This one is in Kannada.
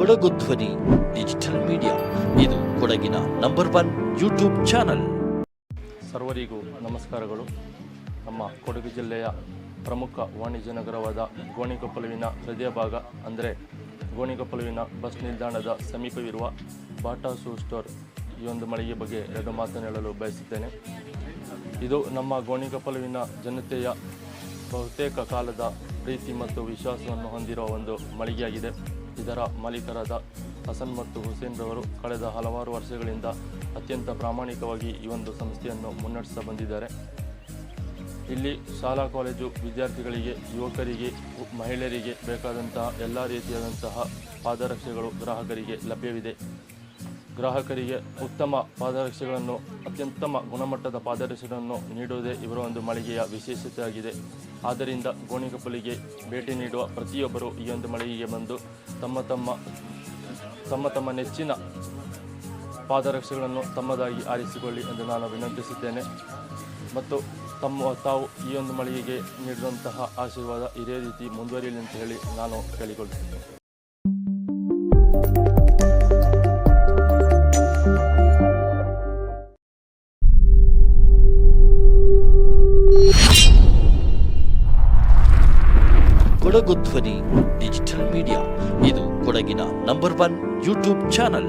ಕೊಡಗು ಧ್ವನಿ ಡಿಜಿಟಲ್ ಮೀಡಿಯಾ, ಇದು ಕೊಡಗಿನ ನಂಬರ್ 1 ಯೂಟ್ಯೂಬ್ ಚಾನಲ್. ಸರ್ವರಿಗೂ ನಮಸ್ಕಾರಗಳು. ನಮ್ಮ ಕೊಡಗು ಜಿಲ್ಲೆಯ ಪ್ರಮುಖ ವಾಣಿಜ್ಯ ನಗರವಾದ ಗೋಣಿಕೊಪ್ಪಲುವಿನ ಹೃದಯ ಭಾಗ ಅಂದರೆ ಗೋಣಿಕೊಪ್ಪಲುವಿನ ಬಸ್ ನಿಲ್ದಾಣದ ಸಮೀಪವಿರುವ ಬಾಟಾ ಶೂ ಸ್ಟೋರ್ ಈ ಒಂದು ಮಳಿಗೆ ಬಗ್ಗೆ 2 ಮಾತನ್ನು ಹೇಳಲು ಬಯಸುತ್ತೇನೆ. ಇದು ನಮ್ಮ ಗೋಣಿಕೊಪ್ಪಲುವಿನ ಜನತೆಯ ಬಹುತೇಕ ಕಾಲದ ಪ್ರೀತಿ ಮತ್ತು ವಿಶ್ವಾಸವನ್ನು ಹೊಂದಿರುವ ಒಂದು ಮಳಿಗೆಯಾಗಿದೆ. ಇದರ ಮಾಲೀಕರಾದ ಹಸನ್ ಮತ್ತು ಹುಸೇನ್ ರವರು ಕಳೆದ ಹಲವಾರು ವರ್ಷಗಳಿಂದ ಅತ್ಯಂತ ಪ್ರಾಮಾಣಿಕವಾಗಿ ಈ ಒಂದು ಸಂಸ್ಥೆಯನ್ನು ಮುನ್ನಡೆಸ್ತಾ ಬಂದಿದ್ದಾರೆ. ಇಲ್ಲಿ ಶಾಲಾ ಕಾಲೇಜು ವಿದ್ಯಾರ್ಥಿಗಳಿಗೆ, ಯುವಕರಿಗೆ, ಮಹಿಳೆಯರಿಗೆ ಬೇಕಾದಂತಹ ಎಲ್ಲ ರೀತಿಯಾದಂತಹ ಪಾದರಕ್ಷೆಗಳು ಗ್ರಾಹಕರಿಗೆ ಲಭ್ಯವಿದೆ. ಗ್ರಾಹಕರಿಗೆ ಉತ್ತಮ ಪಾದರಕ್ಷೆಗಳನ್ನು, ಅತ್ಯುತ್ತಮ ಗುಣಮಟ್ಟದ ಪಾದರಕ್ಷೆಗಳನ್ನು ನೀಡುವುದೇ ಇವರ ಒಂದು ಮಳಿಗೆಯ ವಿಶೇಷತೆಯಾಗಿದೆ. ಆದ್ದರಿಂದ ಗೋಣಿಕೊಪ್ಪಲಿಗೆ ಭೇಟಿ ನೀಡುವ ಪ್ರತಿಯೊಬ್ಬರು ಈ ಒಂದು ಮಳಿಗೆಗೆ ಬಂದು ತಮ್ಮ ತಮ್ಮ ನೆಚ್ಚಿನ ಪಾದರಕ್ಷೆಗಳನ್ನು ತಮ್ಮದಾಗಿ ಆರಿಸಿಕೊಳ್ಳಿ ಎಂದು ನಾನು ವಿನಂತಿಸುತ್ತೇನೆ. ಮತ್ತು ತಾವು ಈ ಒಂದು ಮಳಿಗೆಗೆ ನೀಡಿದಂತಹ ಆಶೀರ್ವಾದ ಇದೇ ರೀತಿ ಮುಂದುವರಿಯಲಿ ಅಂತ ಹೇಳಿ ನಾನು ಕೇಳಿಕೊಳ್ಳುತ್ತೇನೆ. ಕೊಡಗು ಧ್ವನಿ ಡಿಜಿಟಲ್ ಮೀಡಿಯಾ, ಇದು ಕೊಡಗಿನ ನಂಬರ್ 1 ಯೂಟ್ಯೂಬ್ ಚಾನಲ್.